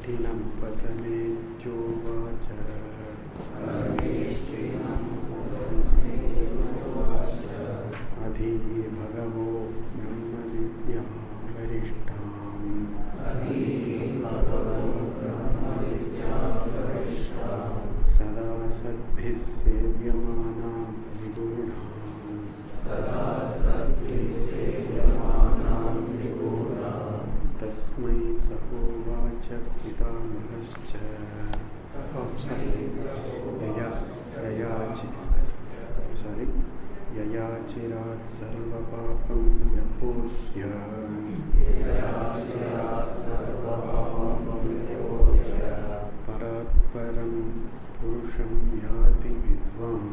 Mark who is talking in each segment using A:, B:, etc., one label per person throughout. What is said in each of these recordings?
A: पसमेत्योवाच अधि भगवो ब्रह्मविद्यां वरिष्ठाम् सदा सद्भिः सेव्यमानां विगूढाम् तस्मै स उवाच पितामहश्च ययाचिरात् सर्वपापं व्यपोह्य परात्परं पुरुषं याति विद्वान्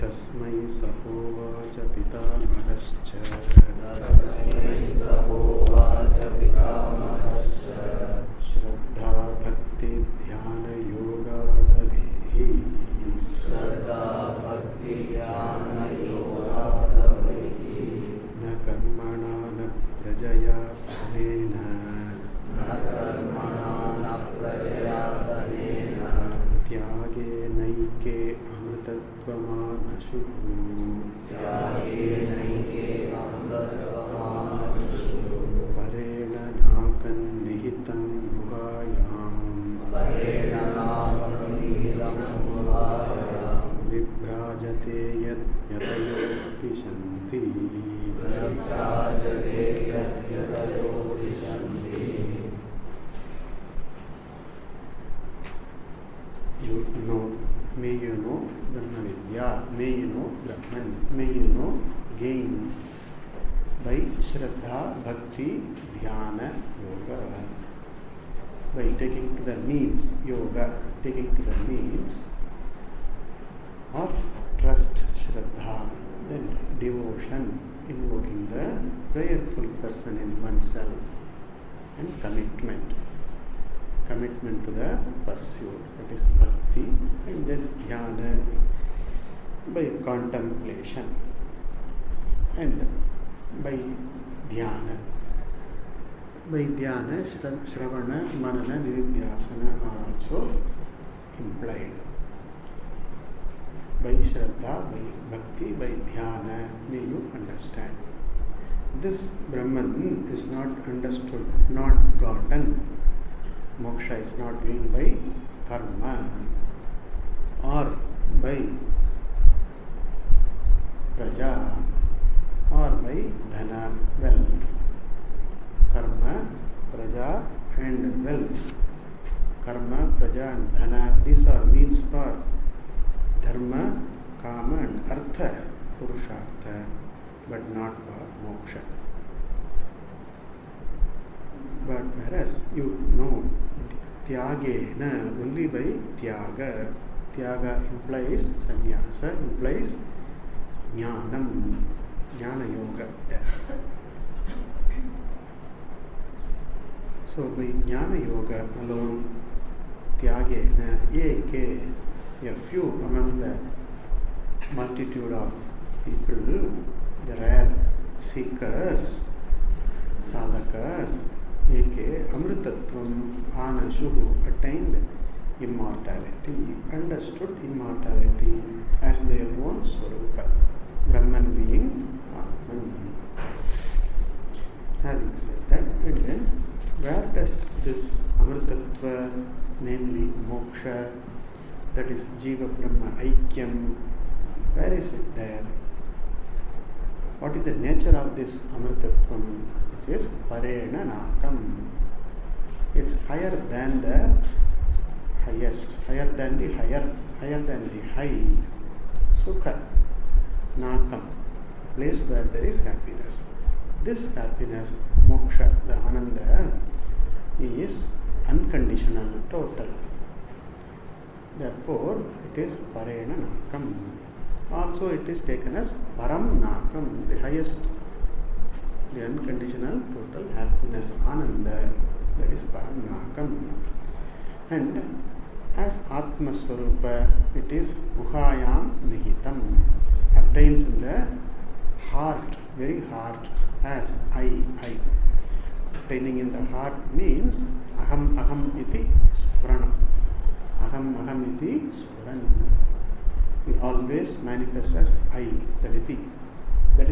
A: तस्मै स उवाच पितामहश्च श्रद्धा भक्ति ध्यान योगादभिः न कर्मणा न प्रजया धनेन त्यागे नैके अमृतत्वमानशुः परेण नाकन्निहितं गुहायाम् विभ्राजते यतयो विशन्ति May you know Brahmavidya, may you know Brahman, may you know gain by Shraddha, Bhakti, Dhyana, Yoga. By taking to the means, Yoga, taking to the means of trust, Shraddha, then devotion, invoking the prayerful person in oneself, and commitment to the pursuit, that is bhakti, and then dhyana by contemplation, and by dhyana shravana, manana, nididhyasana are also implied. By shraddha, by bhakti, by dhyana, may you understand. This Brahman is not understood, not gotten. Moksha is not gained by karma or by praja or by dhana, wealth. Karma, praja and wealth. Karma, praja and dhana, these are means for dharma, kama and artha, purushartha, but not for moksha. But whereas you know tyagena, only by tyaga. Tyaga implies sannyasa, implies jnanam, jnana yoga. So by jnana yoga alone, tyagena, eke, a few among the multitude of people, the rare seekers, sadhakas, eke amritatvam anashuhu, attained immortality, understood immortality as their own swarupa, Brahman being Atman. Having said that, and then where does this amritatva, namely moksha, that is jiva brahma aikyam, where is it there? What is the nature of this amritatvam? It is parena nakam. It's higher than the highest, higher than the higher than the high. Sukha nakam, place where there is happiness. This happiness, moksha, the ananda, is unconditional, total. Therefore, it is parena nakam. Also, it is taken as param nakam, the highest, the unconditional total happiness, ananda, that is param nakam. And as Atma Swarupa, it is guhayam nihitam, obtains in the heart, very heart as I. Attaining in the heart means aham iti spurana. Aham iti spuran. We always manifest as I, that is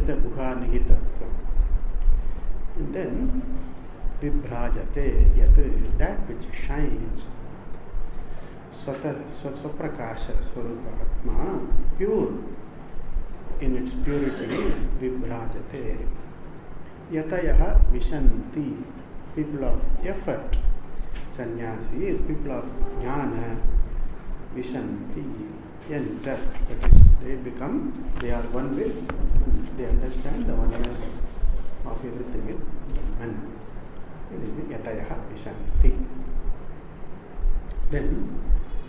A: the guha nihitatvam. And then vibhrajate, yat, that which shines, swaprakasha swarupa atma, pure in its purity, vibhrajate. Yatayaha vishanti, people of effort. Sannyasis, people of jnana, vishanti, enter. That is, they are one with, they understand the oneness of everything with Brahman. It is the yatayaha vishanti. Then,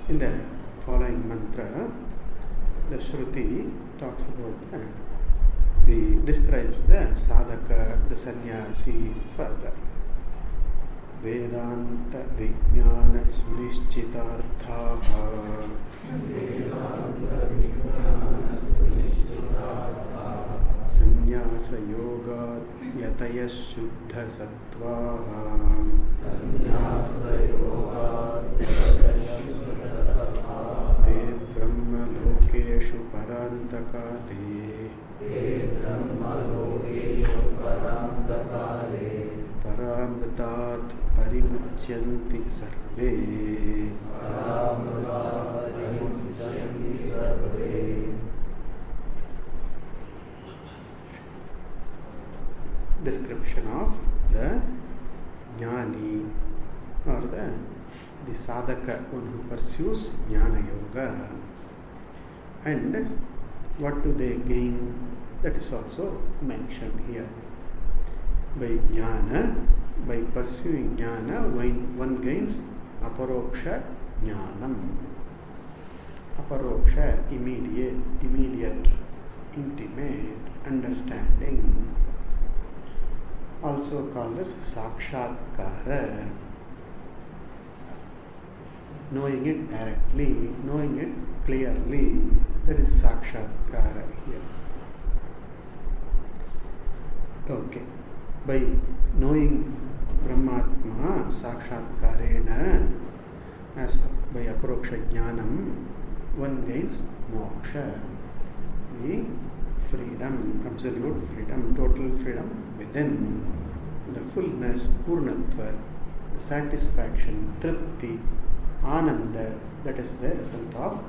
A: in the following mantra, the Shruti talks about describes the sadhaka, the sannyasi further. Vedanta vijnana sunischitarthaha sannyasa yoga yataya shuddha sattvaha te brahma lokeshu parantakale paramritat parimucyanti sarve. Description of the jnani or the sadhaka, one who pursues jnana yoga, and what do they gain? That is also mentioned here. By jnana, by pursuing jnana, one gains aparoksha jnanam. Aparoksha, immediate, intimate understanding, also called as sakshatkara. Knowing it directly, knowing it clearly, that is sakshatkara here. Okay. By knowing Brahmatma sakshatkarena, as by aparoksha jnanam, one gains moksha, the freedom, absolute freedom, total freedom within, the fullness, purnatva, the satisfaction, tripti, ananda, that is the result of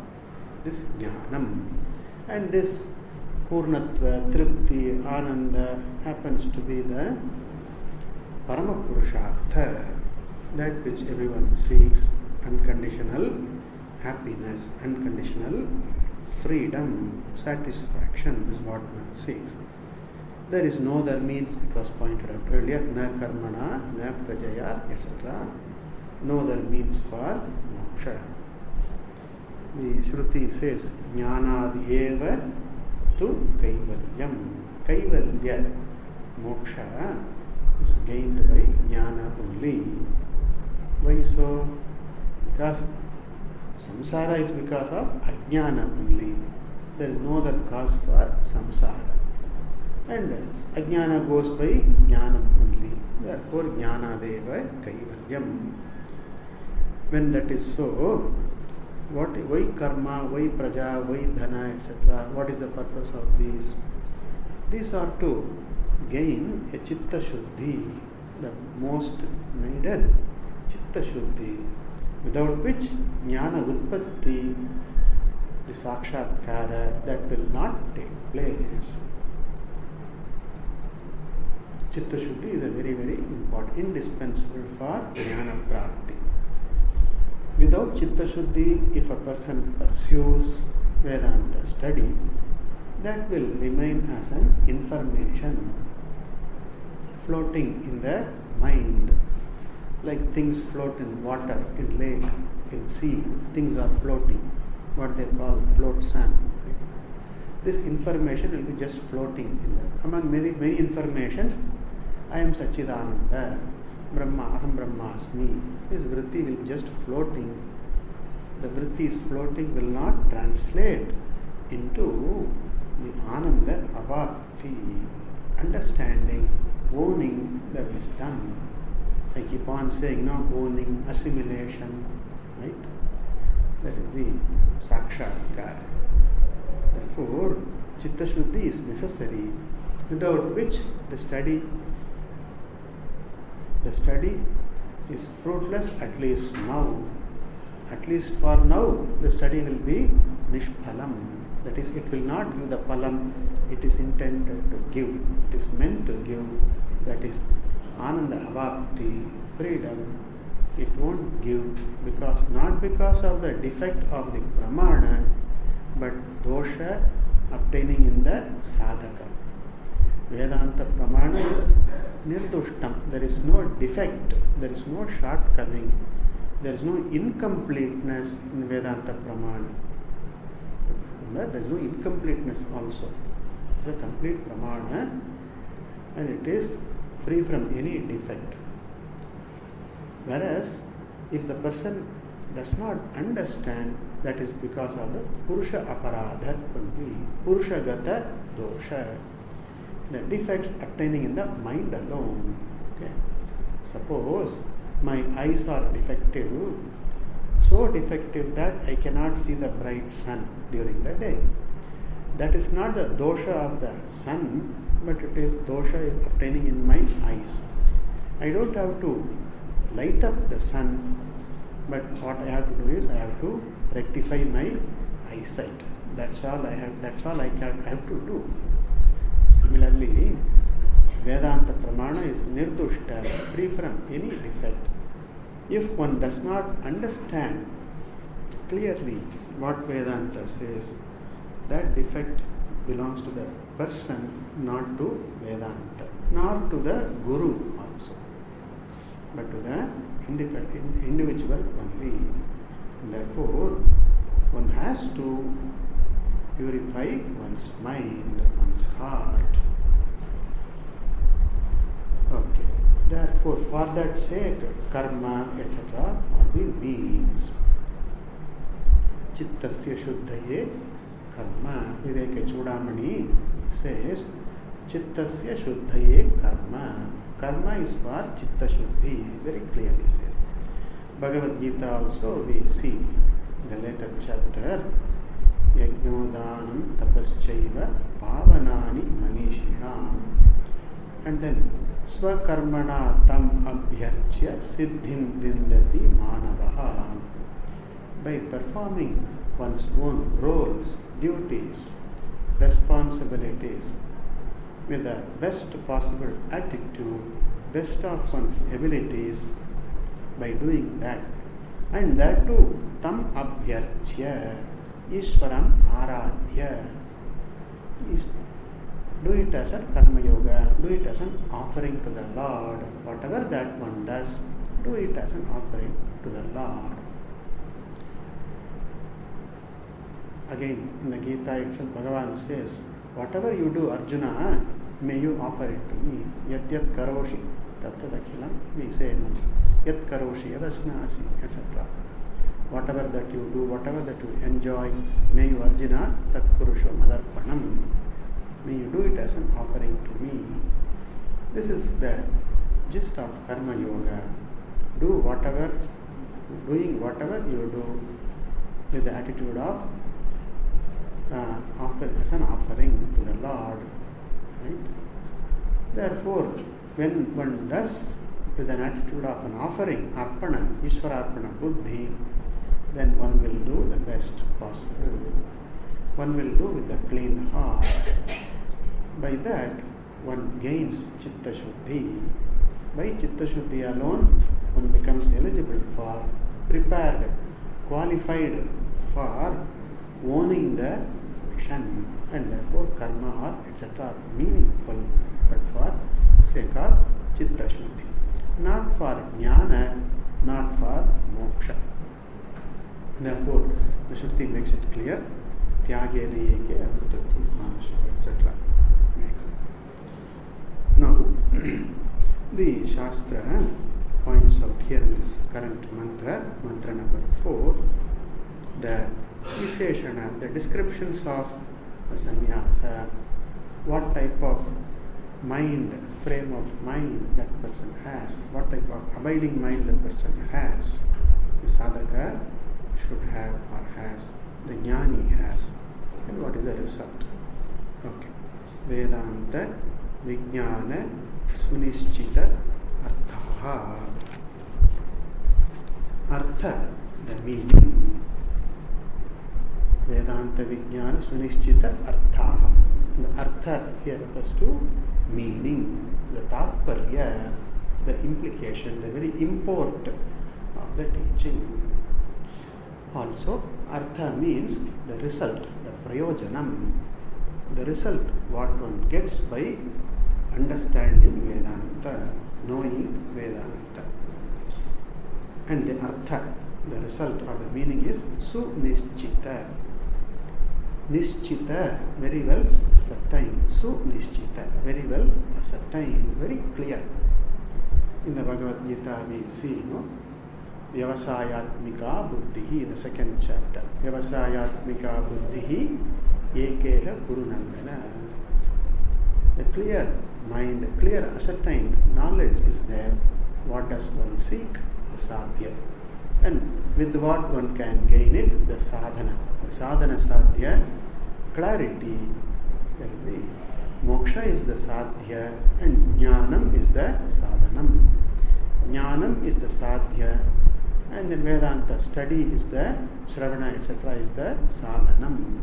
A: this jnanam. And this purnatva, tripti, ananda happens to be the paramapurushartha, that which everyone seeks, unconditional happiness, unconditional freedom, satisfaction is what one seeks. There is no other means, it was pointed out earlier, na karmana, na prajaya, etc. No other means for moksha. The Shruti says, jnanadi eva tu kaivalyam. Kaivalya, moksha, is gained by jnana only. Why so? Because samsara is because of ajnana only. There is no other cause for samsara. And ajnana goes by jnana only. Therefore, jnanadeva kaivalyam. When that is so, why karma, why praja, why dhana, etc.? What is the purpose of these? These are to gain a chitta shuddhi, the most needed chitta shuddhi, without which jnana utpatti, the sakshatkara, that will not take place. Chitta shuddhi is a very, very important, indispensable for jnana prapti. Without chitta shuddhi, if a person pursues Vedanta study, that will remain as an information floating in the mind, like things float in water, in lake, in sea. Things are floating, what they call float sand. This information will be just floating in the, among many informations. I am Sachidananda, Brahma, Aham Brahmasmi. This vritti will be just floating. The vritti is floating, will not translate into the Ananda Avapti. understanding, owning the wisdom. I keep on saying, owning, assimilation, right? That is the sakshatkar. Therefore, chitta shuddhi is necessary, without which the study is fruitless, at least now. At least for now, the study will be nishphalam. That is, it will not give the phalam it is intended to give. It is meant to give. That is ananda avapti, freedom. It won't give not because of the defect of the pramana, but dosha obtaining in the sadhaka. Vedanta pramana is nirdushtam. There is no defect, there is no shortcoming, there is no incompleteness in Vedanta pramana. There is no incompleteness also. It is a complete pramana and it is free from any defect. Whereas, if the person does not understand, that is because of the Purusha aparadha only, Purusha gata dosha, the defects obtaining in the mind alone. Okay. Suppose my eyes are defective, so defective that I cannot see the bright sun during the day. That is not the dosha of the sun, but it is dosha obtaining in my eyes. I don't have to light up the sun, but what I have to do is I have to rectify my eyesight. That's all I have to do. Similarly, Vedanta pramana is nirdushta, free from any defect. If one does not understand clearly what Vedanta says, that defect belongs to the person, not to Vedanta, nor to the Guru also, but to the individual only. Therefore, one has to purify one's mind, one's heart. Okay. Therefore, for that sake, karma, etc. are the means. Chittasya shuddhaye karma. Viveka Chudamani says, Chittasya shuddhaye karma. Karma is for chitta shuddhi. Very clearly says. Bhagavad Gita also we see in the later chapter, Yajnodhanam tapaschaiva pavanani manishinam. And then Swakarmana tam abhyarchya siddhim vindati manavaha. By performing one's own roles, duties, responsibilities with the best possible attitude, best of one's abilities, by doing that, and that too tam abhyarchya Ishvaram aradhya. Do it as a karma yoga, do it as an offering to the Lord. Whatever that one does, do it as an offering to the Lord. Again, in the Gita itself, Bhagavan says, whatever you do, Arjuna, may you offer it to me. Yat yat karoshi, tat tat akhilam. We say, yat karoshi, yadasnasi, etc. Whatever that you do, whatever that you enjoy, may you, Arjuna, tat purusho madarpanam. May you do it as an offering to me. This is the gist of karma yoga. Doing whatever you do with the attitude of as an offering to the Lord. Right? Therefore, when one does with an attitude of an offering, arpana, Ishwararpana buddhi, then one will do the best possible. One will do with a clean heart. By that, one gains chitta shuddhi. By chitta shuddhi alone, one becomes eligible for, prepared, qualified for owning the mission, and therefore karma or etc. are meaningful, but for sake of chitta shuddhi, not for jnana, not for moksha. Therefore, the Shruti makes it clear, tyage niyeke amritatvam manasya, etc. Next. Now, the Shastra points out here in this current mantra, mantra number 4, the Visheshana, the descriptions of sannyasa, what type of mind, frame of mind that person has, what type of abiding mind that person has, the sadhaka should have or has, the jnani has, and what is the result. Okay. Vedanta Vijnana Sunishchita Artha. Artha, the meaning. Vedanta Vijnana Sunishchita Artha. The Artha here refers to meaning, the Tatparya, the implication, the very import of the teaching. Also, Artha means the result, the Prayojanam, the result what one gets by understanding Vedanta, knowing Vedanta. And the Artha, the result or the meaning is Sunishchita. Nishchita, very well ascertained. Sunishchita, very well ascertained, very clear. In the Bhagavad Gita we see, Vyavasayatmika Buddhihi, in the second chapter. Vyavasayatmika Buddhihi Ekeha Gurunandana. The clear mind, clear ascertained knowledge is there. What does one seek? The sadhya. And with what one can gain it? The sadhana. The sadhana sadhya, clarity. That is the moksha is the sadhya and jnanam is the sadhanam. Jnanam is the sadhya and then Vedanta study is the shravana, etc. is the sadhanam.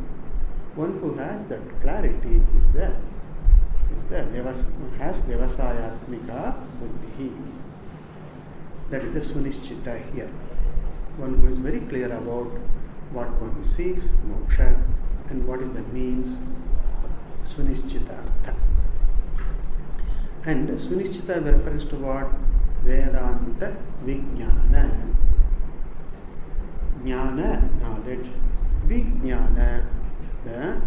A: One who has that clarity is there. Has vyavasayatmika buddhihi. That is the sunishchita here. One who is very clear about what one seeks, moksha, and what is the means, sunishchitartha. And sunishchita refers to what? Vedanta Vijnana. Jnana, knowledge. Vijnana, the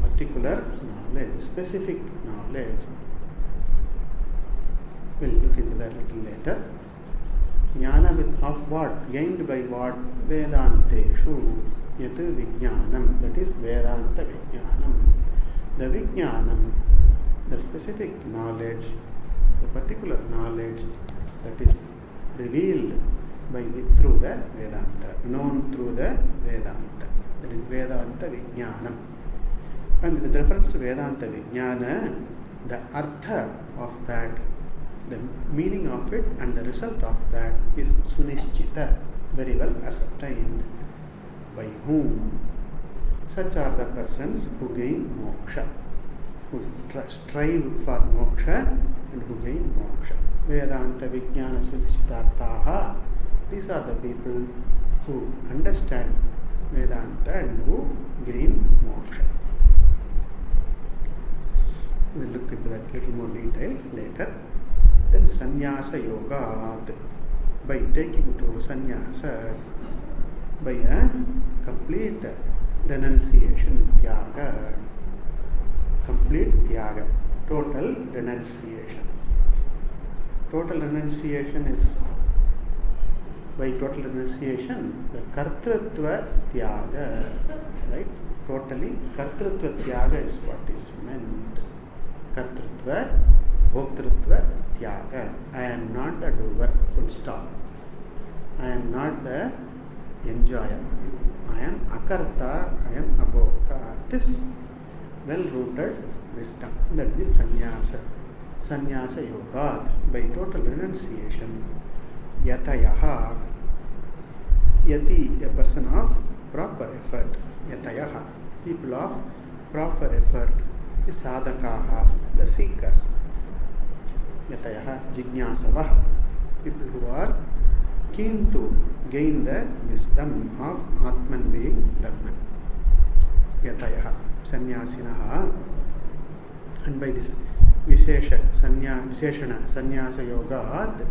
A: particular knowledge, specific knowledge. We'll look into that a little later. Jnana with of what? Gained by what? Vedanteshu. Yat Vijnanam. That is Vedanta Vijnanam. The Vijnanam, the specific knowledge, the particular knowledge that is revealed through the Vedanta, known through the Vedanta. That is Vedanta Vijnanam. And with reference to Vedanta Vijnana, the artha of that, the meaning of it and the result of that is sunishchita, very well ascertained. By whom? Such are the persons who gain moksha, who strive for moksha and who gain moksha. Vedanta Vijnana Sunishchitarthaha. These are the people who understand Vedanta and who gain moksha. We'll look into that little more detail later. Then sannyasa yoga, by taking to sannyasa, by a complete renunciation, tyaga, complete tyaga, total renunciation. Total renunciation is, by total renunciation, the kartrutva tyaga, right? Totally, kartrutva tyaga is what is meant. Kartrutva, bhoktrutva tyaga. I am not the doer, full stop. I am not the enjoyer. I am akarta, I am abhokta. This well-rooted wisdom, that is sannyasa. Sannyasa yoga, by total renunciation. Yatayaha, yati, a person of proper effort. Yatayaha, people of proper effort. Is sadhakaha, the seekers. Yatayaha, jignasavaha, people who are keen to gain the wisdom of Atman being Brahman. Yatayaha, sannyasinaha. And by this Visheshana sannyasa yoga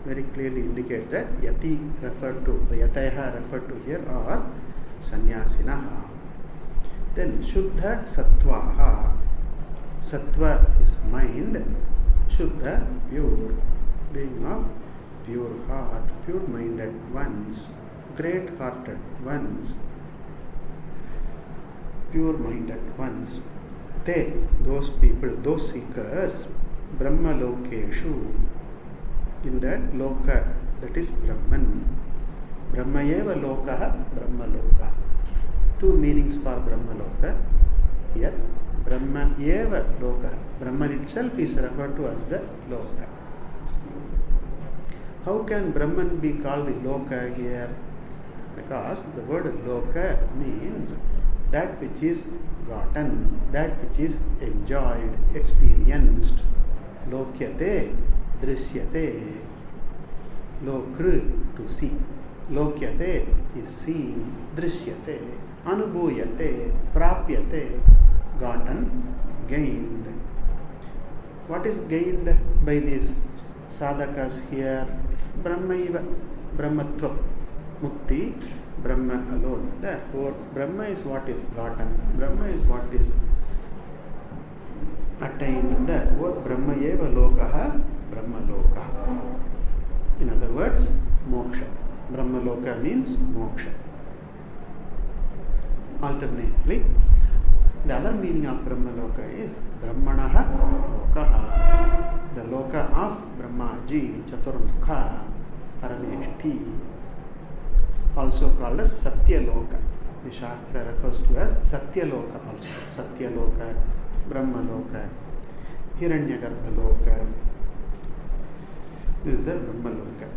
A: very clearly indicates that yati referred to, the yatayaha referred to here are sannyasinaha. Then Shuddha Sattvaha. Sattva is mind, Shuddha, pure, being of pure heart, pure minded ones, great hearted ones, pure minded ones. Te Te, those people, those seekers, Brahma Lokeshu, in that Loka, that is Brahman. Brahmayeva Lokaha, Brahma Loka. Two meanings for Brahma Loka. Here, Brahmayeva Loka. Brahman itself is referred to as the Loka. How can Brahman be called Loka here? Because the word Loka means that which is gotten, that which is enjoyed, experienced. Lokyate, drishyate. Lokru, to see. Lokyate is seen, drishyate, anubhuyate, prapyate, gotten, gained. What is gained by these sadhakas here? Brahmaiva, Brahmatva, Mukti, Brahma alone. Therefore, Brahma is what is gotten, Brahma is what is attained. Therefore, Brahmayeva Lokaha, Brahma Lokaha. In other words, moksha. Brahma Loka means moksha. Alternately, the other meaning of Brahma Loka is Brahmanaha Lokaha, the Loka of Brahmaji, Chaturmukha, Parameshti, also called as Satya Loka. The Shastra refers to as Satya Loka also. Satya Loka, Brahma Loka, Hiranyagarbha Loka. This is the Brahma Loka.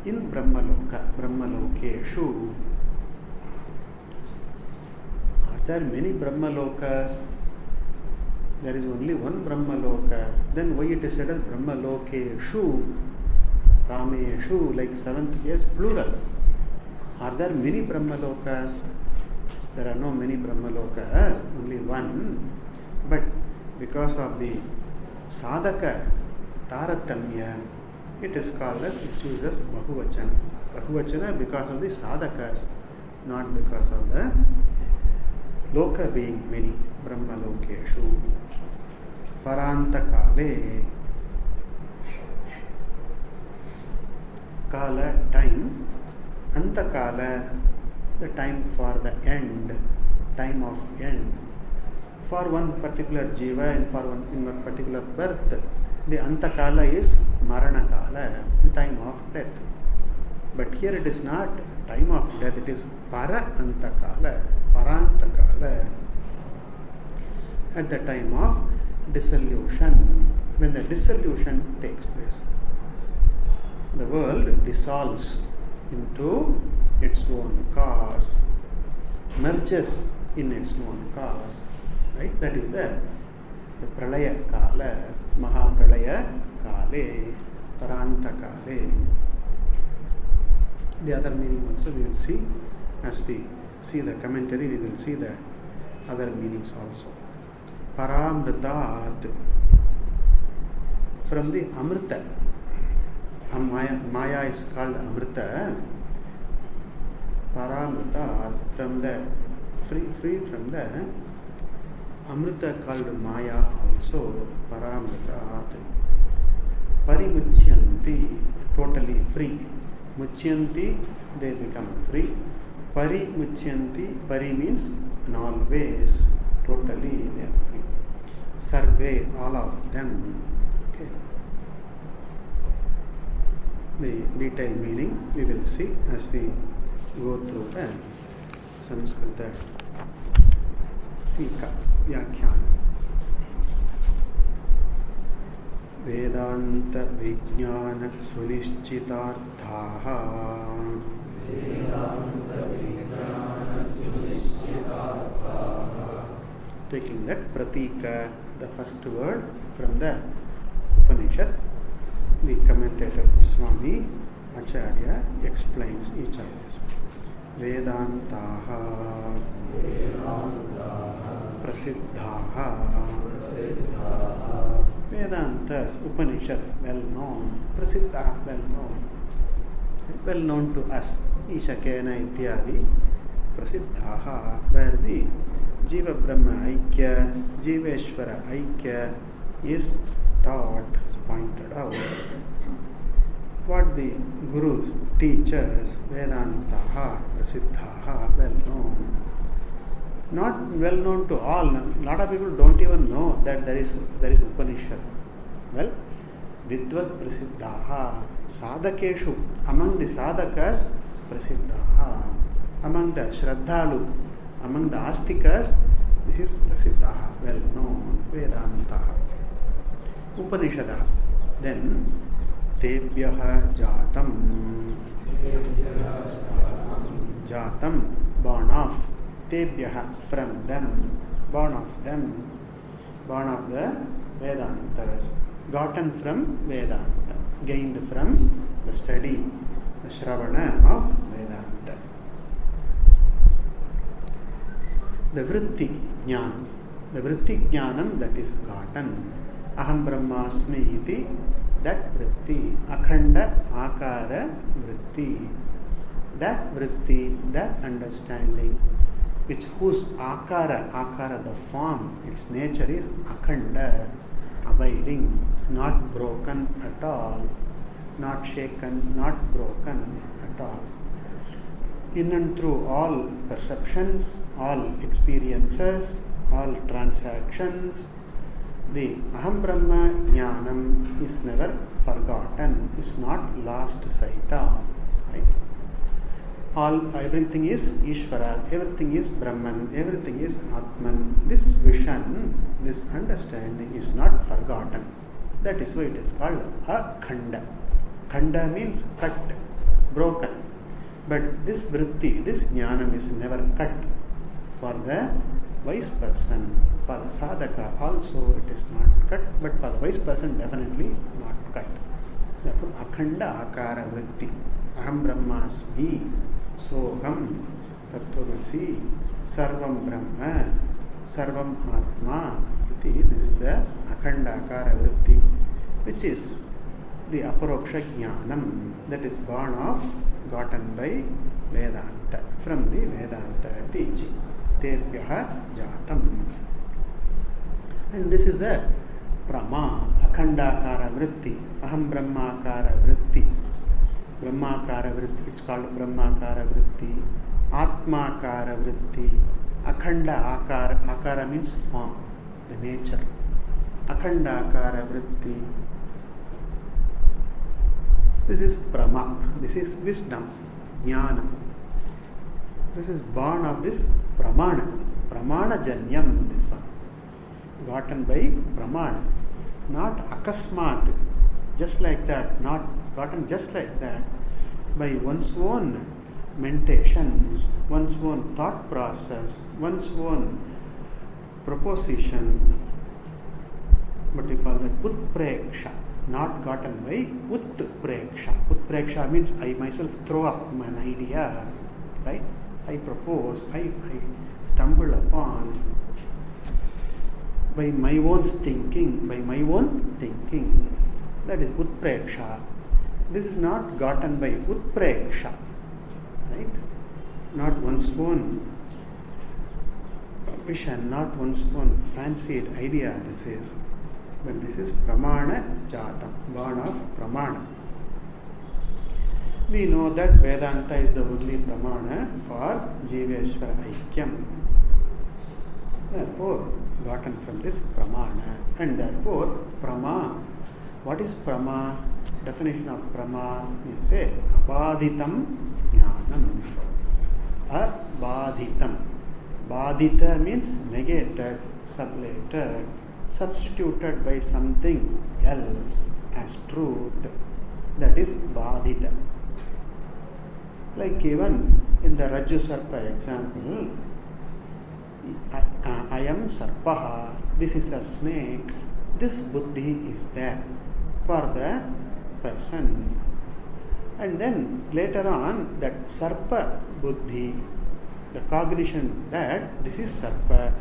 A: In Brahma Loka, Brahma Lokeshu, are there many Brahma Lokas? There is only one Brahma Loka. Then why it is said as Brahma Lokeshu, Rameshu, like seventh case, plural? Are there many Brahma Lokas? There are no many Brahma Lokas, only one. But because of the sadhaka, taratamya, it is called as, it uses Bahuvachana. Bahuvachana because of the sadhakas, not because of the Loka being many. Brahma Lokeshu. Parantakale. Kala, time. Antakala, the time for the end, time of end. For one particular jiva and for one in one particular birth, the Antakala is Maranakala, the time of death. But here it is not time of death, it is Parantakala, Parantakala, at the time of dissolution, when the dissolution takes place. The world dissolves into its own cause, merges in its own cause, right? That is the Pralaya Kala, Mahapralaya Kale, Paranta Kale. The other meaning also we will see as we see the commentary, we will see the other meanings also. Paramritat, from the Amrita. Maya is called Amrita. Paramritat, from the free from the Amrita called Maya also. Paramritat. Parimuchyanti, totally free. Muchyanti, they become free. Parimuchyanti, pari means in all ways, totally they are free. Sarve, all of them. Okay. The detailed meaning we will see as we go through the Sanskrita Tika Vyakhyan. Vedanta Vijnana Sunishchitarthaha. Taking that Pratika, the first word from the Upanishad, the commentator Swami Acharya explains each of this. Vedantaha, Prasiddhaha. Vedantas, Upanishads, well known. Prasiddha, well known to us. Ishakena ityadi Prasiddhaha, where the Jiva Brahma Aikya, Jiveshwara Aikya is taught, is pointed out. What the Guru teaches, Vedantaha, Prasiddhaha, well known. not well known to all. A lot of people don't even know that there is Upanishad. Well, Vidvat Prasiddhaha, Sadakeshu, among the Sadakas, Prasiddhaha, among the Shraddhalu, among the Astikas, this is Prasiddhaha, well known, Vedantaha. Upanishadah. Then, Tebhyaha Jatam. Jatam, born of. Tebhyaha, from them. Born of them. Born of the Vedantas. Gotten from Vedanta. Gained from the study, the Shravana of Vedanta. The Vritti Jnanam. The Vritti Jnanam that is gotten. Aham Brahmasmi iti, that Vritti. Akhanda Akara Vritti. That Vritti, that understanding, which whose Akara, the form, its nature is Akhanda, abiding, not broken at all, not shaken, not broken at all. In and through all perceptions, all experiences, all transactions, the Aham Brahma Jnanam is never forgotten, is not lost sight of. Right? Everything is Ishvara, everything is Brahman, everything is Atman. This vision, this understanding is not forgotten. That is why it is called a Khanda. Khanda means cut, broken. But this vritti, this jnanam is never cut. For the wise person, for the sadhaka also it is not cut, but for the wise person definitely not cut. Therefore, akhanda akara vritti. Aham brahmasmi, soham tattvamasi, sarvam brahma, sarvam atma. This is the akhanda akara vritti, which is the aparoksha jnanam that is born of, gotten by Vedanta, from the Vedanta teaching. Tebhyaha jatam. And this is a prama, akhandakara vritti, aham brahmakara vritti. Brahmakara vritti, it's called brahmakara vritti, atmakara vritti, akhanda akara, akara means form, the nature. Akhandakara vritti. This is Brahma, this is wisdom, jnana. This is born of this Pramana, Pramana Janyam, this one. Gotten by Pramana, not Akasmat, just like that, not gotten just like that, by one's own meditations, one's own thought process, one's own proposition, what we call that, Utpreksha. Not gotten by Utpreksha. Utpreksha means I myself throw up an idea, right? I propose, I stumble upon by my own thinking, that is Utpreksha. This is not gotten by Utpreksha, right? Not one's own vision, not one's own fancied idea, this is. But this is Pramana Jatam, born of Pramana. We know that Vedanta is the only Pramana for Jiveshwara Aikyam. Therefore, gotten from this Pramana. And therefore, Prama. What is Prama? Definition of Prama is say Abadhitam Jnanam. Abadhitam. Badhita means negated, sublated, substituted by something else as truth. That is Badhita. Like even in the Rajju Sarpa example, I am Sarpaha, this is a snake, this buddhi is there for the person. And then later on, that Sarpa buddhi, the cognition that this is Sarpa,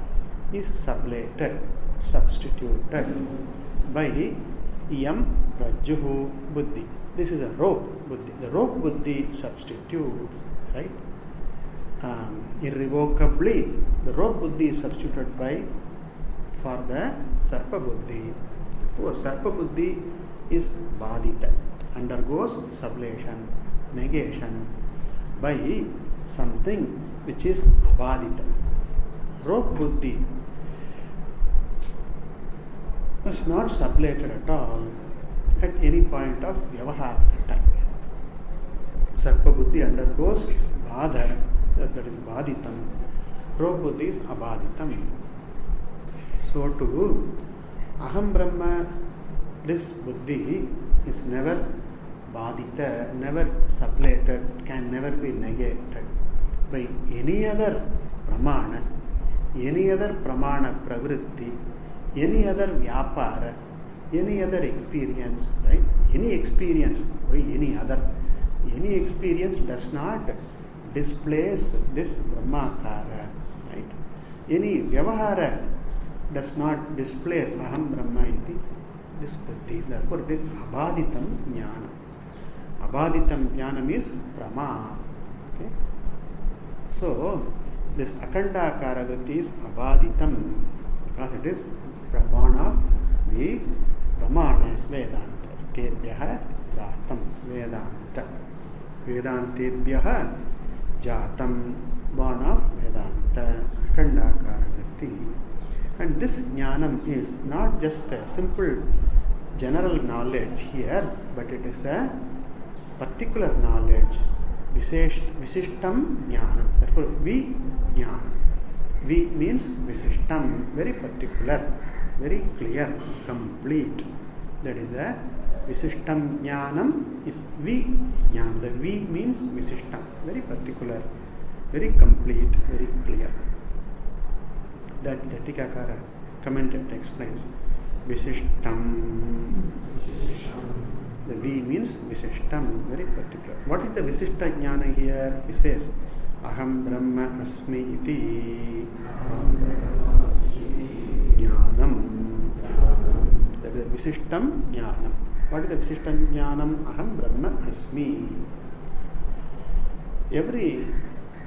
A: is sublated, substituted by Yam Rajjuhu buddhi. This is a rope buddhi. The rope buddhi substitutes, right? Irrevocably, the rope buddhi is substituted by for the Sarpa buddhi. For Sarpa buddhi is Badhita, undergoes sublation, negation by something which is Abadhita. rope buddhi is not sublated at all at any point of vyavahara time. Sarpa buddhi undergoes badha, that is baditam. Rope buddhi is abaditam. So too, aham brahma, this buddhi is never badita, never sublated, can never be negated by any other pramana pravritti, any other vyapara, any other experience, right? Any experience by any other. Any experience does not displace this Brahmakara, right? Any vyavahara does not displace aham brahma iti, this buddhi. Therefore it is abaditam jnanam. Abaditam jnanam is prama. Okay? So this akandakara vritti is abaditam because it is pramana, the pramana vedanta. Tebhyaha jatam vedanta. Vedantebhyaha jatam, born of vedanta, akandakara vritti. And this jnanam is not just a simple general knowledge here, but it is a particular knowledge. Visishtam jnanam. Therefore, jnanam. Vi means visishtam, very particular, very clear, complete. That is a visishtam jnanam is jnanam. The vi means visishtam, very particular, very complete, very clear. That the Tikakara commented explains. Visishtam. The V means Visishtam, very particular. What is the Visishta Jnana here? He says, Aham Brahma Asmi iti Jnanam. That is Visishtam Jnanam. What is the Visishtam Jnanam? Aham Brahma Asmi. Every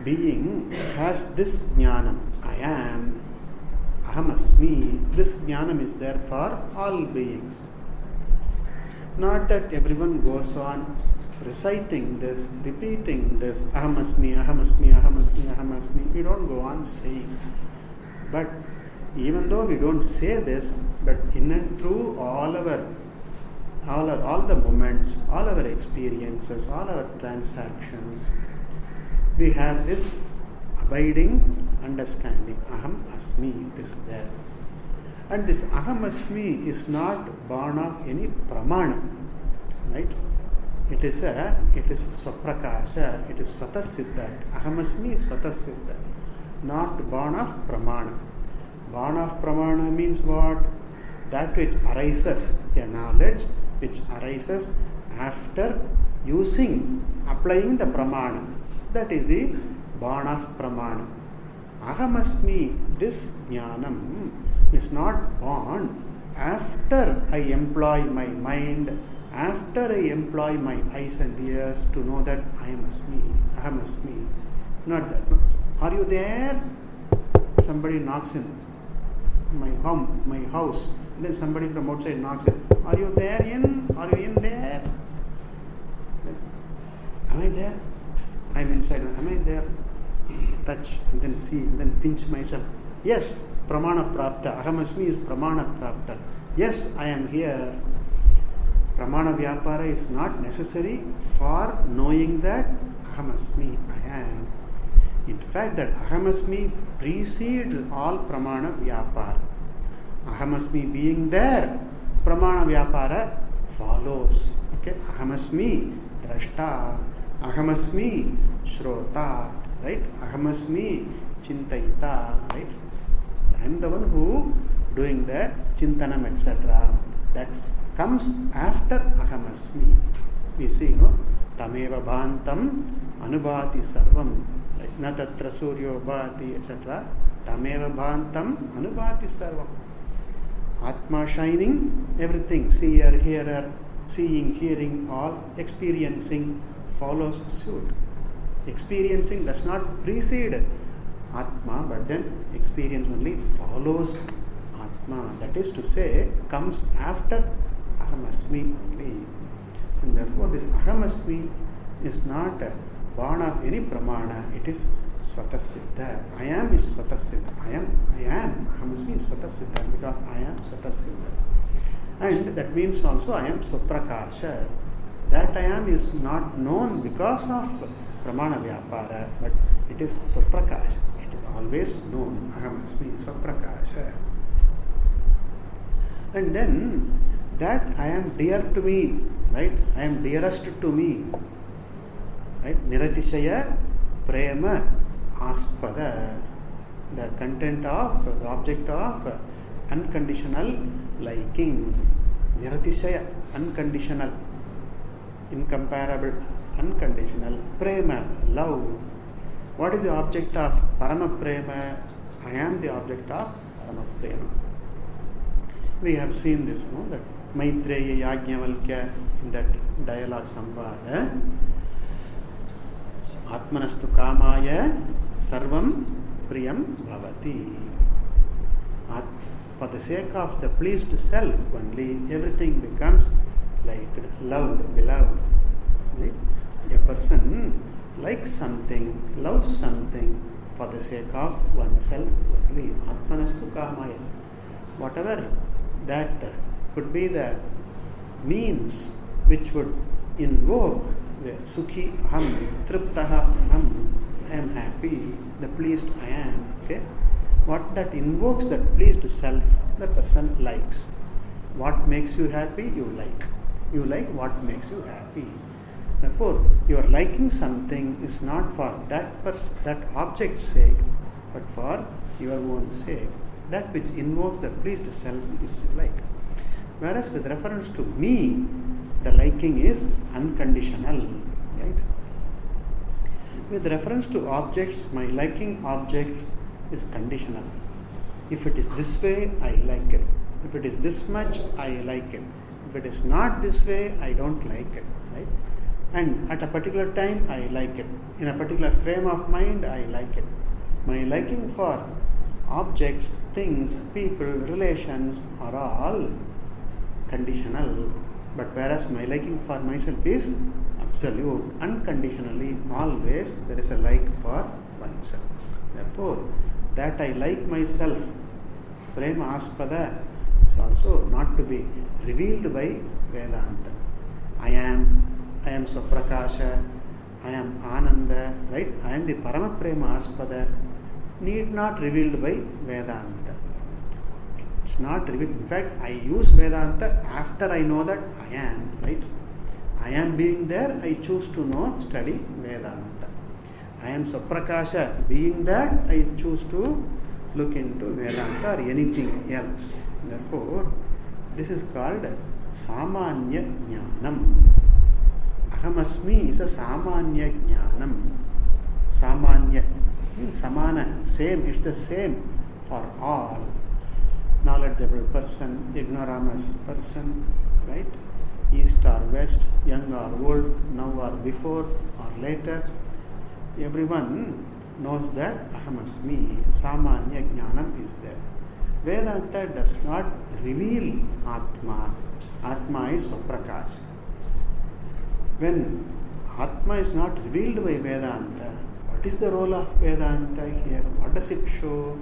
A: being has this Jnanam. I am. Aham Asmi. This Jnanam is there for all beings. Not that everyone goes on reciting this, repeating this, Aham Asmi, Aham Asmi, Aham Asmi, Aham Asmi. We don't go on saying. But even though we don't say this, but in and through all the moments, all our experiences, all our transactions, we have this abiding understanding. Aham Asmi, this there. And this Aham Asmi is not born of any pramana, right? It is Swaprakasha, it is Svatasiddha. Aham Asmi is Svatasiddha, not born of pramana. Born of pramana means what? That which arises, a knowledge which arises after applying the pramana. That is the born of pramana. Aham Asmi, this jnanam, is not born after I employ my mind, after I employ my eyes and ears to know that I am Asmi, Aham Asmi. Not that. No. Are you there? Somebody knocks in my home, my house. Then somebody from outside knocks in. Are you there in? Are you in there? Am I there? I am inside. Am I there? Touch and then see and then pinch myself. Yes. Pramana prapta. Aham Asmi is pramana prapta. Yes, I am here. Pramana vyapara is not necessary for knowing that Aham Asmi, I am. In fact, that Aham Asmi precedes all pramana vyapara. Aham Asmi being there, pramana vyapara follows. Okay, Aham Asmi drashta, Aham Asmi shrota, right? Aham Asmi chintayita, right? I am the one who doing the chintanam, etc. That comes after Aham Asmi. We see, no? Tameva bhantam anubhati sarvam. Right? Na tatra suryo bhati, etc. Tameva bhantam anubhati sarvam. Atma shining, everything, seer, hearer, seeing, hearing, all experiencing follows suit. Experiencing does not precede Atma, but then experience only follows Atma. That is to say, comes after Aham Asmi only. And therefore, this Aham Asmi is not born of any pramana. It is Swatasiddha. I am is Swatasiddha. I am. Ahamasmi is Swatasiddha because I am Swatasiddha. And that means also I am Swaprakasha. That I am is not known because of Pramana Vyapara, but it is Swaprakasha. It is always known. Ahamasmi Swaprakasha. And then that I am dear to me, right? I am dearest to me, right? Niratishaya Prema Aspada, the content of, the object of unconditional liking. Niratishaya, unconditional, incomparable, unconditional. Prema, love. What is the object of Parama Prema? I am the object of Parama Prema. We have seen this, no? That Maitreya Yajnavalkya in that dialogue Samvada, Atmanastu Kamaya Sarvam Priyam Bhavati. For the sake of the pleased self only, everything becomes liked, loved, beloved. Right? A person likes something, loves something for the sake of oneself only. Atmanastu Kamaya. Whatever that could be the means which would invoke the Sukhi Aham, Triptaha Aham, I am happy, the pleased I am. Okay? What that invokes that pleased self, the person likes. What makes you happy, you like. You like what makes you happy. Therefore, your liking something is not for that object's sake, but for your own sake. That which invokes the pleased self is you like. Whereas with reference to me, the liking is unconditional. Right? With reference to objects, my liking objects is conditional. If it is this way, I like it. If it is this much, I like it. If it is not this way, I don't like it. Right? And at a particular time, I like it. In a particular frame of mind, I like it. My liking for objects, things, people, relations are all conditional. But whereas my liking for myself is absolute, unconditionally, always there is a like for oneself. Therefore, that I like myself, Prema Aspada, is also not to be revealed by Vedanta. I am Swaprakasha, I am Ananda, right? I am the Parama Prema Aspada, need not revealed by Vedanta. It's not revealed. In fact, I use Vedanta after I know that I am, right? I am being there, I choose to know, study Vedanta. I am Swaprakasha, being that, I choose to look into Vedanta or anything else. Therefore, this is called Samanya Jnanam. Ahamasmi is a Samanya Jnanam. Samanya means Samana, same, it's the same for all. Knowledgeable person, ignoramus person, right? East or west, young or old, now or before or later. Everyone knows that Ahamasmi, Samanya Jnanam is there. Vedanta does not reveal Atma. Atma is Swaprakash. When Atma is not revealed by Vedanta, what is the role of Vedanta here? What does it show?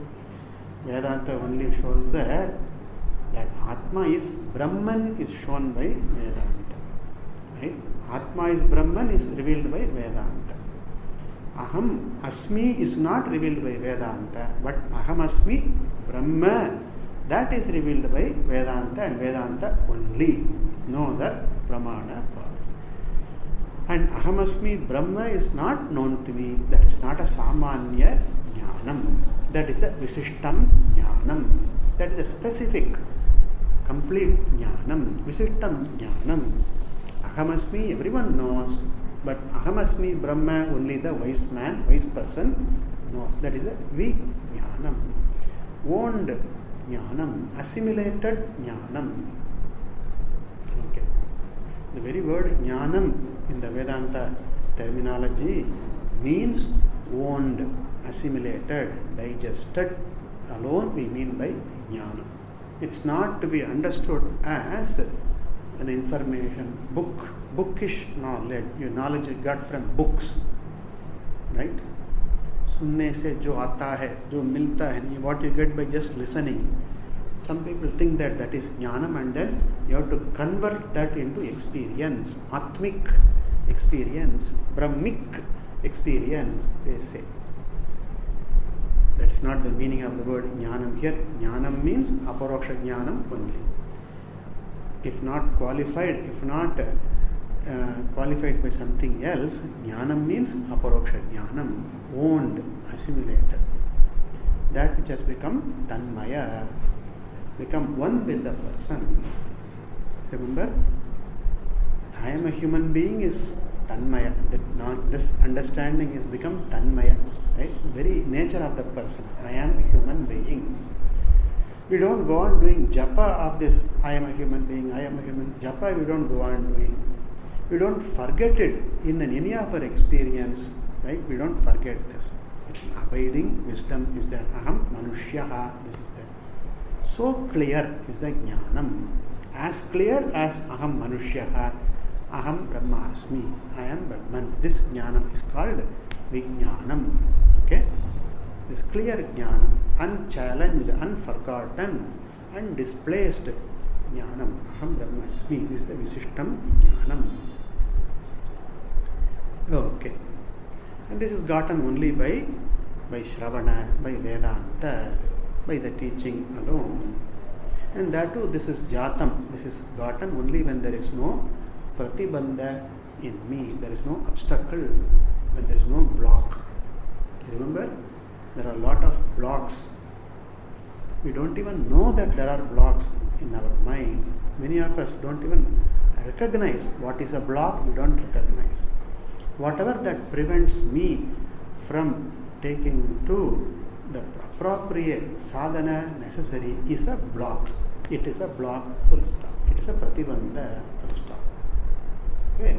A: Vedanta only shows that Atma is Brahman is shown by Vedanta. Right? Atma is Brahman is revealed by Vedanta. Aham Asmi is not revealed by Vedanta, but Aham Asmi Brahma, that is revealed by Vedanta and Vedanta only. No other Pramana for this. And Aham Asmi Brahma is not known to me, that is not a Samanya Jnanam. That is the Visishtam Jnanam. That is the specific, complete Jnanam. Visishtam Jnanam. Ahamasmi, everyone knows, but Ahamasmi Brahma, only the wise man, wise person knows. That is the Vijnanam. Owned Jnanam, assimilated Jnanam. Okay. The very word Jnanam in the Vedanta terminology means owned, assimilated, digested alone we mean by Jnana. It's not to be understood as an information, bookish knowledge, your knowledge you got from books, right? सुनने से जो आता है, जो मिलता है, what you get by just listening. Some people think that that is jnanam, and then you have to convert that into experience, atmic experience, brahmic experience, they say. That is not the meaning of the word jnanam here. Jnanam means aparoksha jnanam only. If not qualified, qualified by something else, jnanam means aparoksha jnanam, owned, assimilated. That which has become tanmaya, become one with the person. Remember, I am a human being is tanmaya. This understanding is become tanmaya, right? Very nature of the person. I am a human being. We don't go on doing japa of this. I am a human being. I am a human. Japa we don't go on doing. We don't forget it in any of our experience, right? We don't forget this. It's abiding wisdom is there. Aham manushyaha. This is there. So clear is the jnanam. As clear as aham manushyaha, aham brahmasmi, I am Brahman. This jnanam is called vijnanam. Okay? This clear jnanam, unchallenged, unforgotten, undisplaced jnanam, aham brahmasmi. This is the visishtam jnanam. Okay. And this is gotten only by Shravana, by Vedanta, by the teaching alone. And that too, this is jatam. This is gotten only when there is no pratibandha in me. There is no obstacle, when there is no block. Remember, there are a lot of blocks. We don't even know that there are blocks in our minds. Many of us don't even recognize what is a block. We don't recognize. Whatever that prevents me from taking to the appropriate sadhana necessary is a block. It is a block, full stop. It is a pratibandha, full stop. Okay.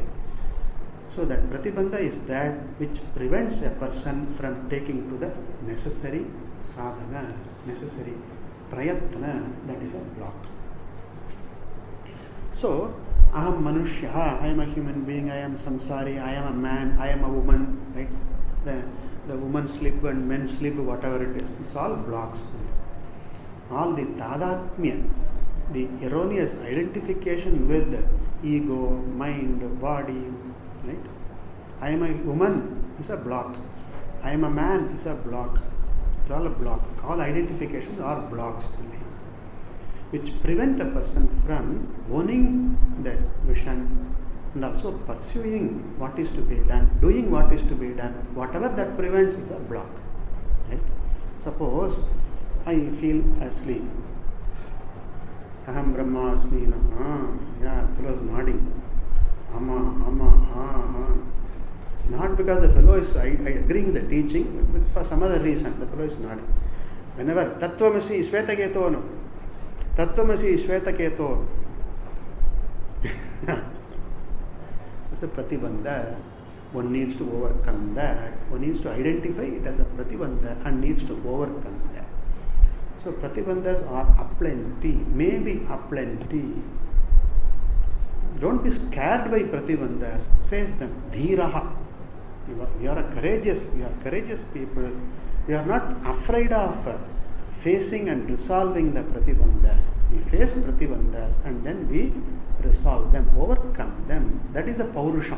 A: So that pratibandha is that which prevents a person from taking to the necessary sadhana, necessary prayatna, that is a block. So, aham manushya, I am a human being, I am samsari, I am a man, I am a woman, right? The woman slip and men slip, whatever it is, it's all blocks. All the tadatmya, the erroneous identification with the ego, mind, body, right? I am a woman is a block. I am a man is a block. It's all a block. All identifications are blocks only, which prevent a person from owning the vision and also pursuing what is to be done, doing what is to be done. Whatever that prevents is a block. Right? Suppose I feel asleep. Aham brahmasmi. Yeah, the fellow is nodding. Not because the fellow is agreeing with the teaching, but for some other reason the fellow is nodding. Whenever Tattvamasi Shvetaketo, no. Tattvamasi Shvetaketo. It's a pratibandha. One needs to overcome that. One needs to identify it as a pratibandha and needs to overcome that. So pratibandhas are aplenty, maybe aplenty. Don't be scared by pratibandhas. Face them. Dhiraha. You are courageous people. You are not afraid of facing and resolving the pratibandha. We face pratibandhas and then we resolve them, overcome them. That is the paurusha.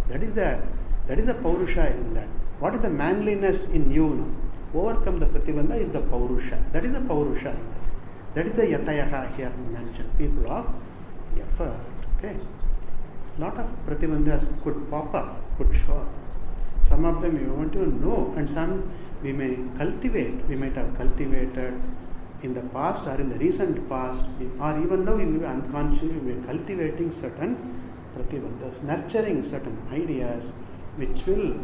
A: That is the paurusha in that. What is the manliness in you? No? Overcome the pratibandha is the paurusha. That is the paurusha. That is the yatayaha here mentioned. People of effort. Okay. Lot of pratibandhas could pop up, could show up. Some of them you won't even know, and some we may cultivate. We might have cultivated in the past or in the recent past, or even now we may be unconsciously we are cultivating certain pratibandhas, nurturing certain ideas which will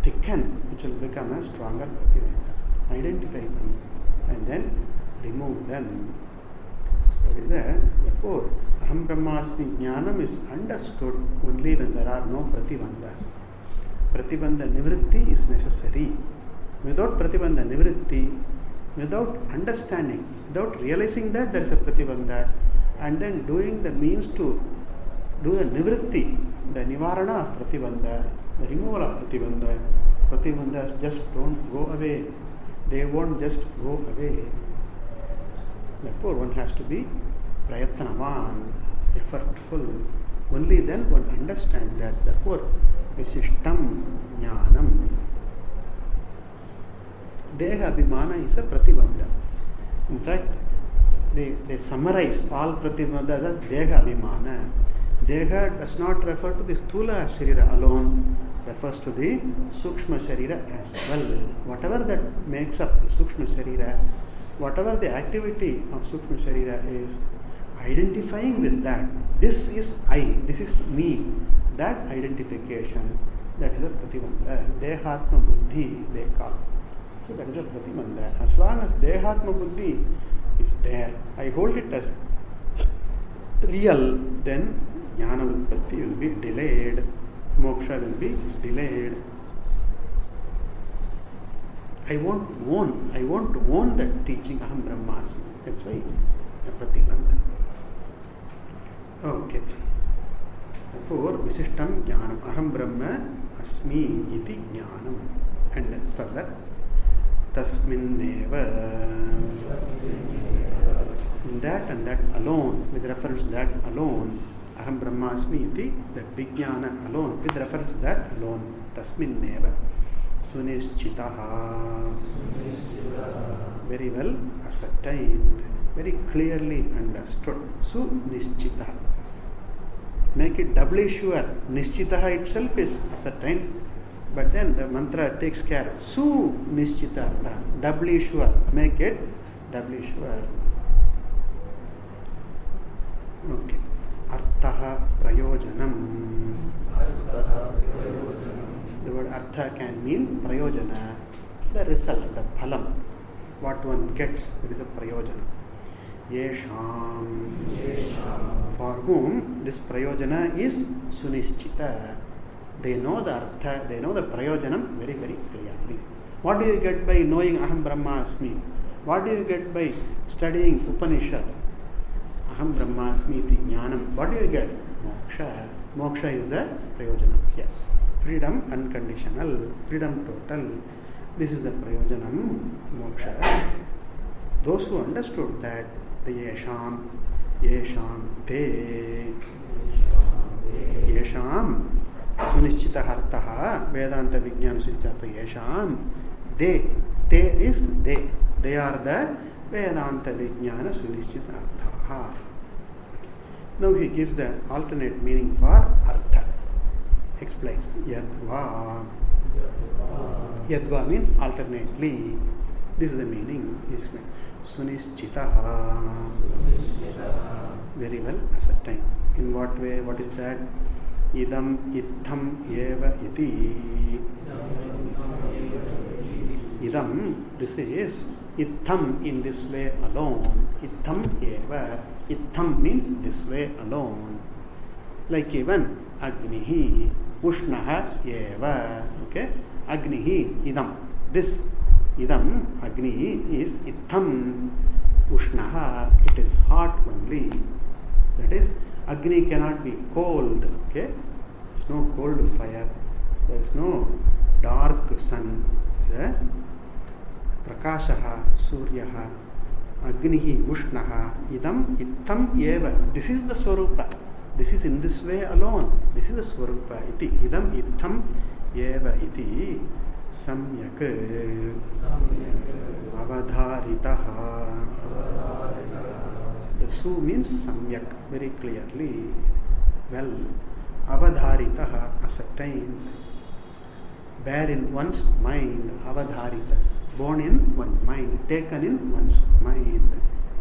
A: thicken, which will become a stronger pratibandha. Identify them and then remove them. That is therefore, aham brahmasmi jnanam is understood only when there are no pratibandhas. Pratibandha nivritti is necessary. Without pratibandha nivritti, without understanding, without realizing that there is a pratibandha, and then doing the means to do the nivritti, the nivarana of pratibandha, the removal of pratibandha, Pratibandhas just don't go away. They won't just go away. Therefore, one has to be prayatanavan, effortful. Only then one understands that. Therefore, Visishtam Jnanam. Deha Abhimana is a Pratibandha. In fact, they summarize all Pratibandhas as Deha Abhimana. Deha does not refer to the Sthula Sharira alone, refers to the Sukshma Sharira as well. Whatever that makes up Sukshma Sharira, whatever the activity of Sukshma Sharira is, identifying with that, this is I, this is me, that identification, that is a Pratibandha. Dehatma Buddhi, they call. So that is a Pratibandha. As long as Dehatma Buddhi is there, I hold it as real, then Jnana Utpatti will be delayed, Moksha will be delayed. I won't own that teaching Aham Brahmasmi. That's why a Pratibandha. Okay. Therefore, Visishtam Jnanam. Aham Brahma Asmi iti Jnanam. And then further, Tasminneva. That and that alone, with reference to that alone, Aham Brahmasmi iti, that Vijnana alone, with reference to that alone, Tasminneva. Sunischitaha. Very well ascertained, very clearly understood. Sunischitaha. Make it doubly sure. Nischitaha itself is ascertained, but then the mantra takes care of Sunischitaha, doubly sure. Make it doubly sure. Okay. Artha prayojanam. The word artha can mean prayojana, the result, the phalam, what one gets, that is a prayojana. Yesham, for whom this prayojana is sunischita. They know the artha, they know the prayojanam very, very clearly. What do you get by knowing Aham Brahmasmi? What do you get by studying Upanishad? Aham Brahmasmi iti Jnanam. What do you get? Moksha. Moksha is the prayojanam here. Freedom unconditional, freedom total. This is the prayojanam, moksha. Those who understood that, the yesham, te, yesham, sunischita hartaha, Vedanta Vijnana Sunischita yesham, te is they. They are the Vedanta Vijnana Sunischita arthaha. Now he gives the alternate meaning for artha. Explains Yadva. Yadva means alternately. This is the meaning. Sunischitaha. Very well ascertained. In what way? What is that? Idam itham eva iti. Idam, this is itham, in this way alone. Itham eva. Itham means this way alone. Like even Agnihi. Ushnaha eva. Okay? Agnihi, idam. This idam, Agni, is itham. Ushnaha, it is hot only. That is, Agni cannot be cold. Okay? There is no cold fire. There is no dark sun. Prakashaha, Suryaha, Agnihi, Ushnaha, idam, itham eva. This is the Swarupa. This is in this way alone. This is the Swarupa. Iti idam itham eva iti samyak avadharitaha. The su means samyak, very clearly. Well, avadharitaha, ascertained. Bear in one's mind, avadharita. Born in one mind, taken in one's mind,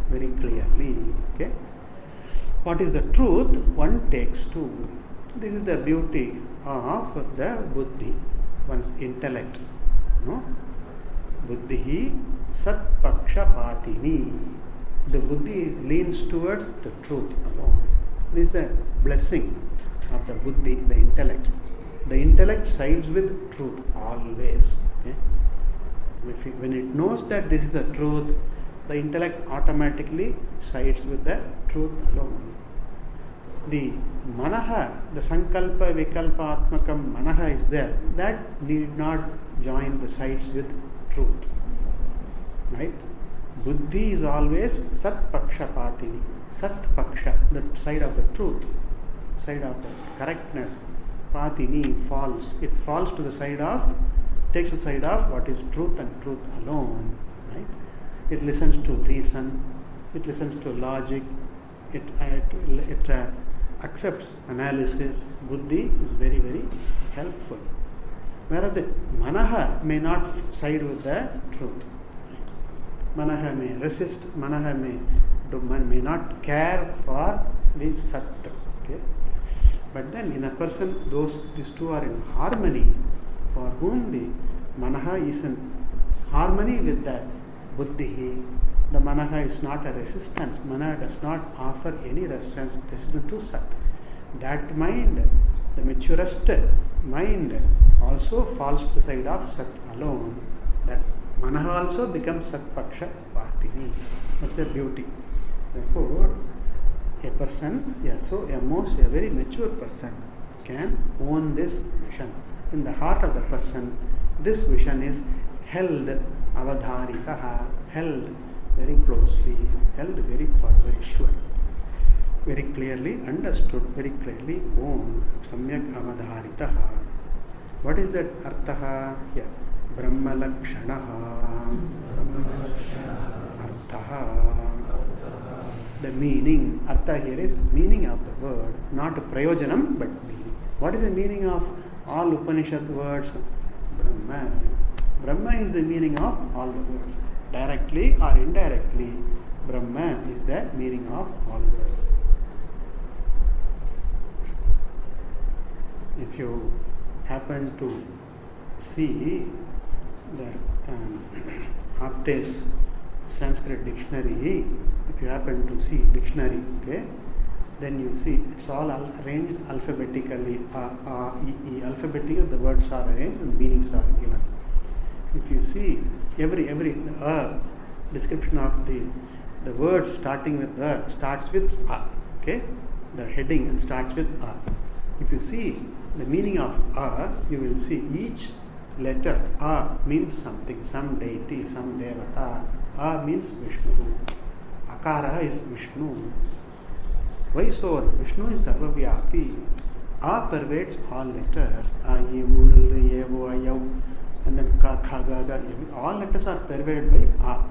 A: very clearly. Okay? What is the truth? One takes to. This is the beauty of the buddhi, one's intellect. No? Buddhi satpakshapatini. The buddhi leans towards the truth alone. This is the blessing of the buddhi, the intellect. The intellect sides with truth always. Okay? When it knows that this is the truth, the intellect automatically sides with the truth alone. The Manaha, the Sankalpa Vikalpa Atmakam Manaha is there. That need not join the sides with truth. Right? Buddhi is always Sat Paksha Patini. Sat Paksha, the side of the truth, side of the correctness. Patini falls. It falls to the side of, takes the side of what is truth and truth alone. Right? It listens to reason. It listens to logic. It accepts analysis. Buddhi is very, very helpful. Whereas the Manaha may not side with the truth. Manaha may resist, Manaha may not care for the Sat. Okay? But then in a person, these two are in harmony, for whom the Manaha is in harmony with that Buddhi. The Manaha is not a resistance. Manaha does not offer any resistance to Sat. That mind, the maturest mind, also falls to the side of Sat alone. That Manaha also becomes Sat Paksha Patini. That's a beauty. Therefore, a person, a very mature person can own this vision. In the heart of the person, this vision is held, avadharitaha, held very closely, held very sure, very clearly understood, very clearly owned, samyak avadharitaha. What is that arthaha? Yeah. Brahma lakshanaha. Arthaha. The meaning. Artha here is meaning of the word, not prayojanam, but meaning. What is the meaning of all Upanishad words? Brahma. Brahma is the meaning of all the words. Directly or indirectly, Brahma is the meaning of all words. If you happen to see the Apte's Sanskrit dictionary, if you happen to see dictionary, okay, then you see it's all arranged alphabetically. Alphabetically, the words are arranged and meanings are given. If you see every description of the words starting with starts with a, okay, the heading starts with a. If you see the meaning of a, you will see each letter a means something, some deity, some devata. A means Vishnu. Akara is Vishnu. Why so? Vishnu is sarvavyapi. A pervades all letters. A, ye, uru, ye, wo, ayav, and then ka, kha, ga, ga. All letters are pervaded by a,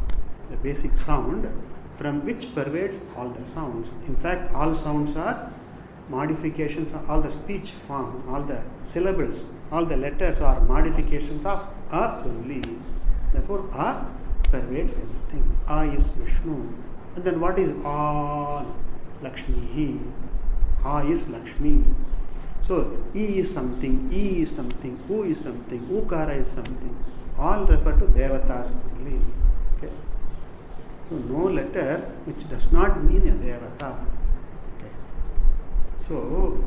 A: the basic sound from which pervades all the sounds. In fact, all sounds are modifications of all the speech form, all the syllables, all the letters are modifications of a only. Therefore, a pervades everything. A is Vishnu. And then what is all? Lakshmi. A is Lakshmi. So, E is something, E is something, U is something, Ukara is something. All refer to Devatas only. Okay. So, no letter which does not mean a Devata. Okay. So,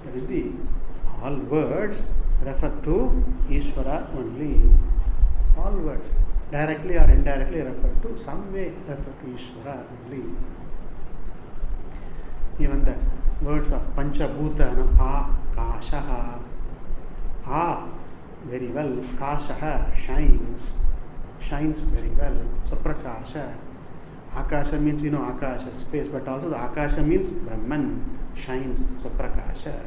A: that is the all words refer to Ishvara only. All words directly or indirectly refer to, some way refer to Ishvara only. Even the words of Panchabhuta, Akashaha, A very well, Kashaha shines very well. So Prakasha. Akasha means, we know Akasha, space, but also the Akasha means Brahman, shines, so Prakasha.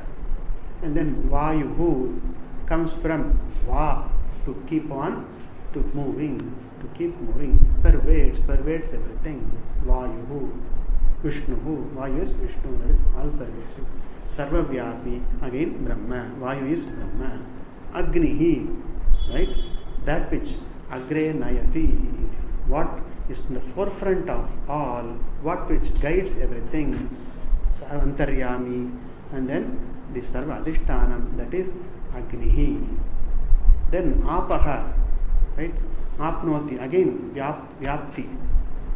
A: And then Vayuhu comes from Va, to keep on, to keep moving, pervades everything. Vayuhu, Vishnuhu, Vayu is Vishnu, that is all pervasive. Sarvavyapi, again Brahma, Vayu is Brahma. Agnihi, right? That which Agre Nayati, what is in the forefront of all, what which guides everything. Antaryami, and then the Sarva Adhishtanam, that is Agnihi. Then Apaha, right? Apnoti, again Vyapti.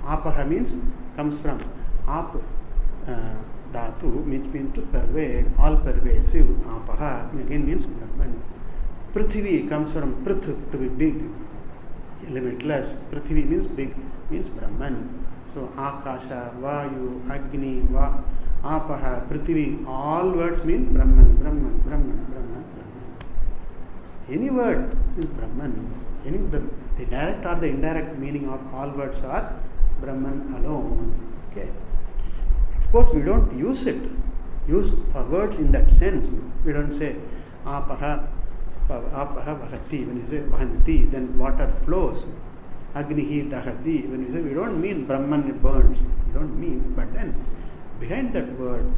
A: Apaha means comes from Ap Dhatu, means to pervade, all pervasive. Apaha again means Brahman. Prithvi comes from Prith, to be big, limitless. Prithvi means big, means Brahman. So Akasha, Vayu, Agni, Apaha, Prithvi, all words mean Brahman, Brahman, Brahman, Brahman, Brahman. Any word is Brahman. The direct or the indirect meaning of all words are Brahman alone. Okay. Of course, we don't use words in that sense. We don't say Apaha Vahati. When you say Vahanti, then water flows. Agnihi Dahati. When you say, we don't mean Brahman burns. We don't mean, but then behind that word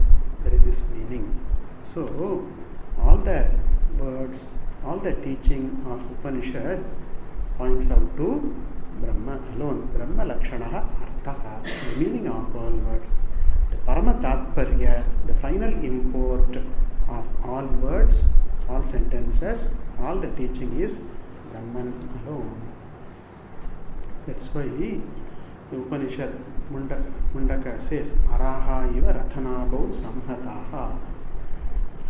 A: there is this meaning. So all the words, all the teaching of Upanishad points out to Brahma alone. Brahma Lakshanaha Arthaha, the meaning of all words. The Parama Tatparya, the final import of all words, all sentences, all the teaching is Brahman alone. That's why the Upanishad Mundaka says Araha iva Rathanabhau Samhataha.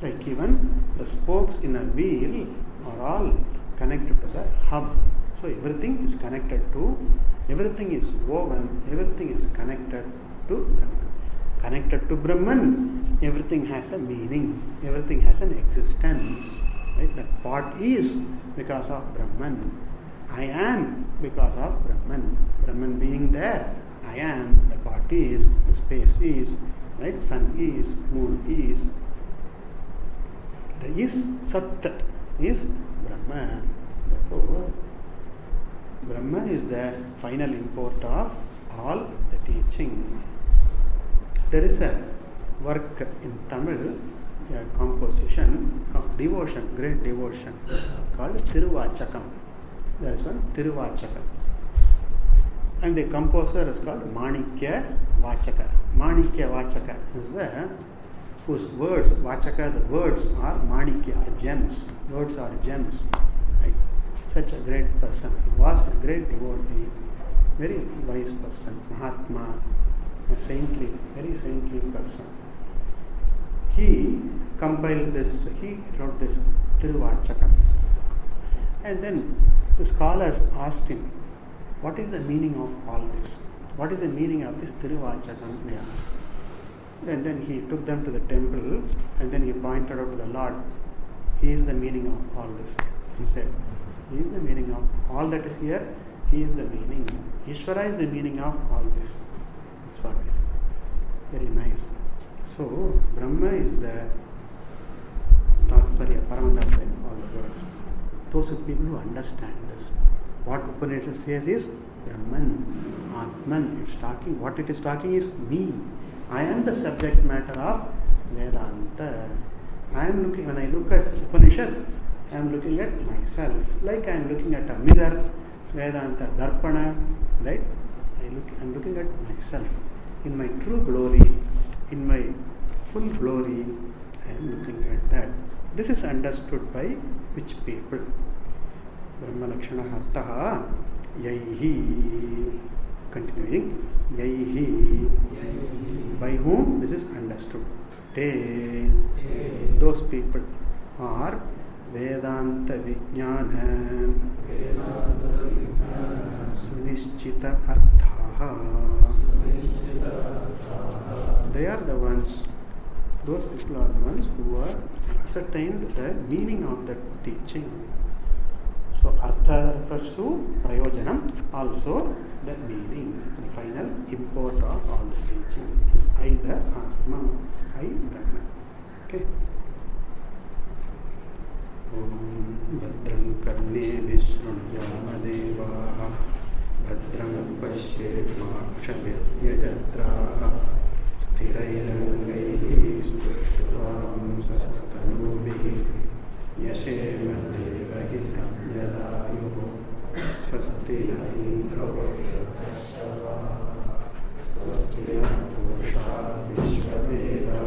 A: Like even the spokes in a wheel are all connected to the hub. So everything is connected to, everything is woven, everything is connected to Brahman. Connected to Brahman, everything has a meaning, everything has an existence. Right? That part is because of Brahman. I am because of Brahman. Brahman being there, I am, the part is, the space is, right? Sun is, moon is. The is, Sat is Brahman. Therefore, Brahman is the final import of all the teaching. There is a work in Tamil, a composition of devotion, great devotion, called Tiruvachakam. There is one Tiruvachakam. And the composer is called Manikya Vachaka. Manikya Vachaka is the whose words, Vachaka, the words are Manikya, are gems. Words are gems. Right? Such a great person. He was a great devotee, very wise person, Mahatma, a saintly, very saintly person. He compiled this, he wrote this Tiruvachakam. And then the scholars asked him, what is the meaning of all this? What is the meaning of this Tiruvachakam? They asked. And then he took them to the temple and then he pointed out to the Lord, He is the meaning of all this. He said, He is the meaning of all that is here, He is the meaning. Ishvara is the meaning of all this. That's what he said. Very nice. So, Brahma is the Tatparya, Paramatatparya, all the words. Those are people who understand this. What Upanishad says is Brahman, Atman. It's talking, what it is talking is me. I am the subject matter of Vedanta. I am looking, when I look at Upanishad, I am looking at myself. Like I am looking at a mirror, Vedanta, Darpana, right? I am looking at myself. In my true glory, in my full glory, I am looking at that. This is understood by which people? Brahma Lakshana Hartaha Yaihi. Continuing. Yaihi. By whom this is understood? Te. Those people are Vedanta Vijnana Sunishchita Arthaha. They are the ones, those people are the ones who are ascertained the meaning of the teaching. So Artha refers to Prayojanam, also the meaning, the final import of all the teaching is either Atma, I Brahman. Okay. Om Bhadram Karne Vishrunjama Deva Bhadram Pashe Makshavidyajatra Sthirairangai Stushtuvam Sastanubihi Yashema Devahitam Yadayuho Swasti Indro Swasti Purusha Vishvaveda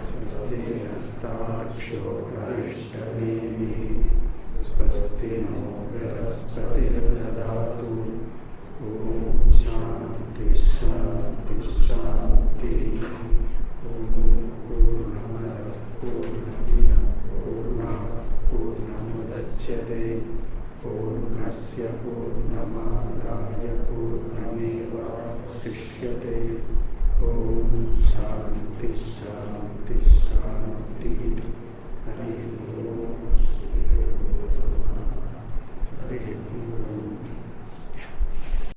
A: Swasti Nastaksho Varishtanevi Swasti No Viraspati Dadatu Om Shanti Shanti Shanti Om Purnamada Purnamida Purna Purnamudachyate Purnasya Purnamadaya Purnameva Sishyate Om Shanti Hari Om.